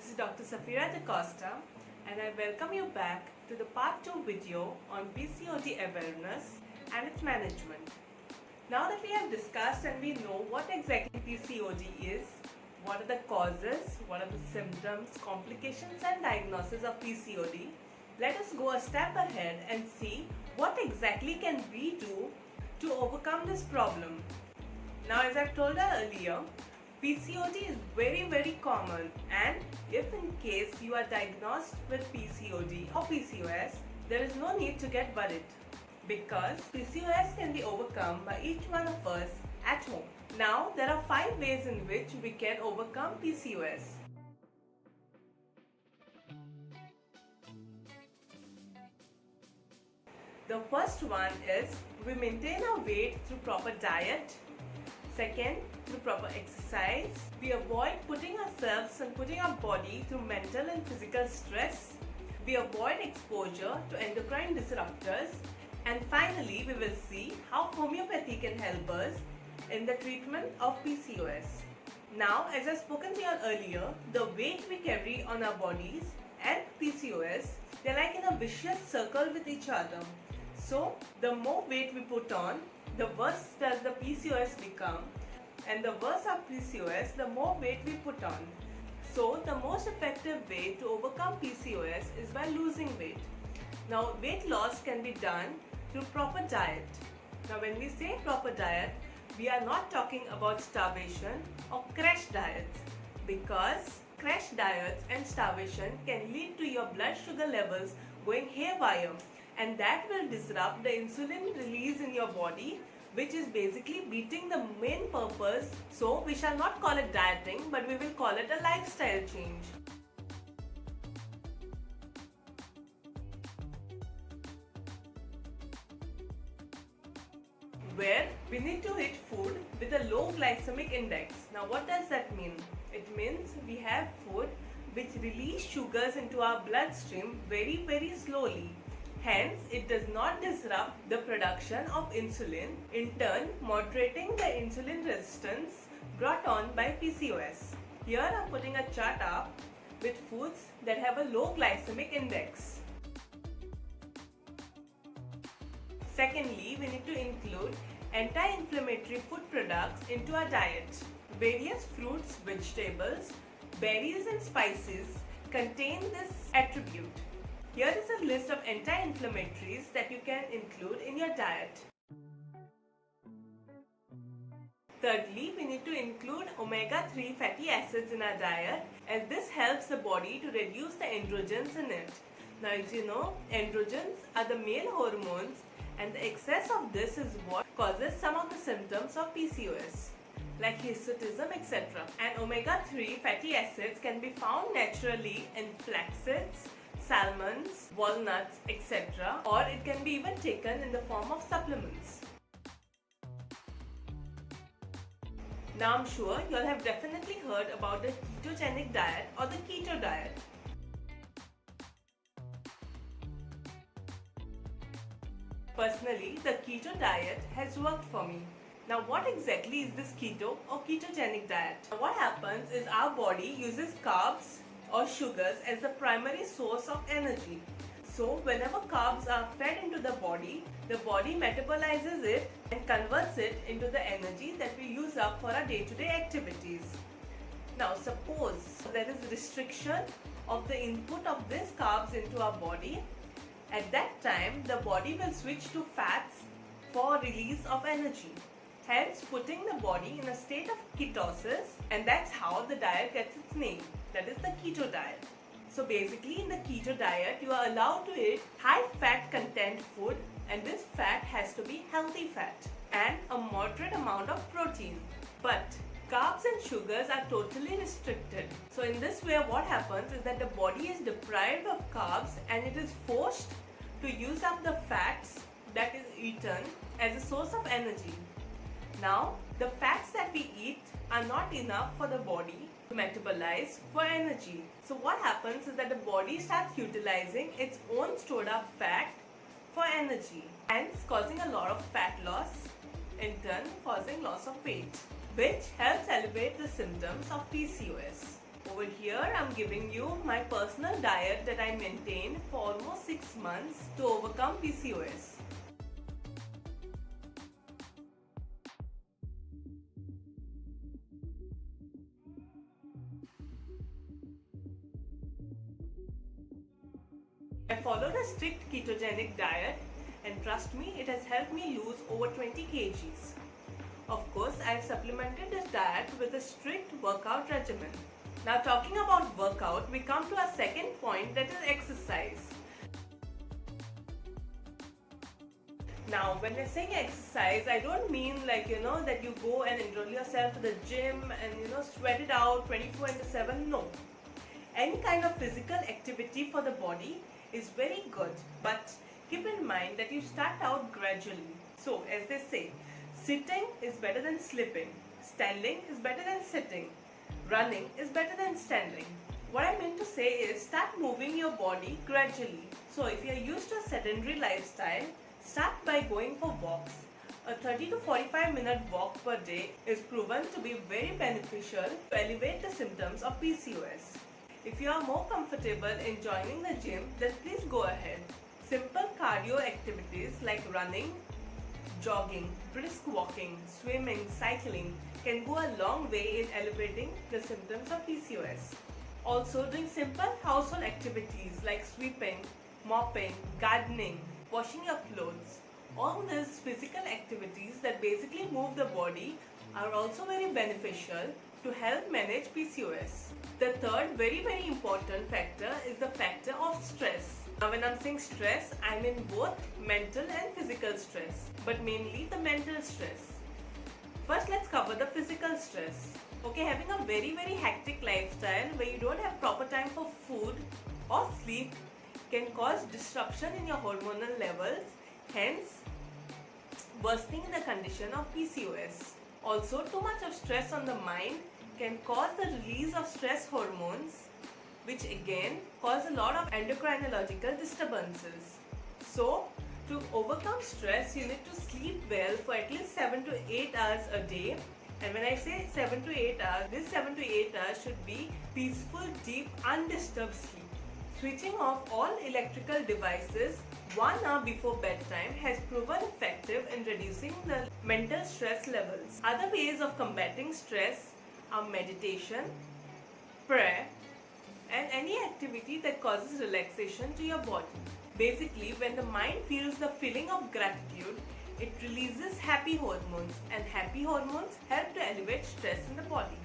This is Dr. Safira Costa, and I welcome you back to the part 2 video on PCOD awareness and its management. Now that we have discussed and we know what exactly PCOD is, what are the causes, what are the symptoms, complications and diagnosis of PCOD, let us go a step ahead and see what exactly can we do to overcome this problem. Now, as I've told you earlier, PCOD is very common, and if in case you are diagnosed with PCOD or PCOS, there is no need to get worried because PCOS can be overcome by each one of us at home. Now, there are 5 ways in which we can overcome PCOS. The first one is we maintain our weight through proper diet. Second, through proper exercise. We avoid putting ourselves and putting our body through mental and physical stress. We avoid exposure to endocrine disruptors. And finally, we will see how homeopathy can help us in the treatment of PCOS. Now, as I've spoken to you earlier, the weight we carry on our bodies and PCOS, they're like in a vicious circle with each other. So, the more weight we put on, the worse does the PCOS become, and the worse our PCOS, the more weight we put on. So, the most effective way to overcome PCOS is by losing weight. Now, weight loss can be done through proper diet. Now, when we say proper diet, we are not talking about starvation or crash diets, because crash diets and starvation can lead to your blood sugar levels going haywire, and that will disrupt the insulin release in your body, which is basically beating the main purpose. So we shall not call it dieting, but we will call it a lifestyle change. Where we need to eat food with a low glycemic index. Now what does that mean? It means we have food which release sugars into our bloodstream very slowly. Hence, it does not disrupt the production of insulin, in turn moderating the insulin resistance brought on by PCOS. Here I am putting a chart up with foods that have a low glycemic index. Secondly, we need to include anti-inflammatory food products into our diet. Various fruits, vegetables, berries and spices contain this attribute. Here is a list of anti-inflammatories that you can include in your diet. Thirdly, we need to include omega-3 fatty acids in our diet, as this helps the body to reduce the androgens in it. Now, as you know, androgens are the male hormones, and the excess of this is what causes some of the symptoms of PCOS, like hirsutism, etc. And omega-3 fatty acids can be found naturally in flaxseeds, salmons, walnuts, etc. or it can be even taken in the form of supplements. Now I'm sure you all have definitely heard about the ketogenic diet or the keto diet. Personally, the keto diet has worked for me. Now what exactly is this keto or ketogenic diet? What happens is our body uses carbs or sugars as the primary source of energy. So whenever carbs are fed into the body metabolizes it and converts it into the energy that we use up for our day-to-day activities. Now suppose there is restriction of the input of these carbs into our body. At that time, the body will switch to fats for release of energy, hence putting the body in a state of ketosis, and that's how the diet gets its name. That is the keto diet. So basically in the keto diet, you are allowed to eat high fat content food, and this fat has to be healthy fat and a moderate amount of protein. But carbs and sugars are totally restricted. So in this way, what happens is that the body is deprived of carbs and it is forced to use up the fats that is eaten as a source of energy. Now, the fats that we eat are not enough for the body to metabolize for energy. So what happens is that the body starts utilizing its own stored up fat for energy, hence causing a lot of fat loss, in turn causing loss of weight, which helps elevate the symptoms of PCOS. Over here, I'm giving you my personal diet that I maintained for almost 6 months to overcome PCOS. I followed a strict ketogenic diet, and trust me, it has helped me lose over 20 kgs. Of course, I have supplemented this diet with a strict workout regimen. Now talking about workout, we come to our second point, that is exercise. Now when we're saying exercise, I don't mean like that you go and enroll yourself to the gym and sweat it out 24/7. No. Any kind of physical activity for the body is very good, but keep in mind that you start out gradually. So as they say, sitting is better than sleeping, standing is better than sitting, running is better than standing. What I mean to say is start moving your body gradually. So if you're used to a sedentary lifestyle, start by going for walks. A 30 to 45 minute walk per day is proven to be very beneficial to alleviate the symptoms of PCOS. If you are more comfortable in joining the gym, then please go ahead. Simple cardio activities like running, jogging, brisk walking, swimming, cycling can go a long way in alleviating the symptoms of PCOS. Also, doing simple household activities like sweeping, mopping, gardening, washing your clothes, all these physical activities that basically move the body are also very beneficial to help manage PCOS. The third very important factor is the factor of stress. Now when I'm saying stress, I mean both mental and physical stress, but mainly the mental stress. First, let's cover the physical stress. Okay, having a very hectic lifestyle where you don't have proper time for food or sleep can cause disruption in your hormonal levels, hence worsening the condition of PCOS. Also, too much of stress on the mind can cause the release of stress hormones, which again cause a lot of endocrinological disturbances. So, to overcome stress, you need to sleep well for at least 7 to 8 hours a day. And when I say 7 to 8 hours, this 7 to 8 hours should be peaceful, deep, undisturbed sleep. Switching off all electrical devices 1 hour before bedtime has proven effective in reducing the mental stress levels. Other ways of combating stress are meditation, prayer, and any activity that causes relaxation to your body. Basically, when the mind feels the feeling of gratitude, it releases happy hormones, and happy hormones help to alleviate stress in the body.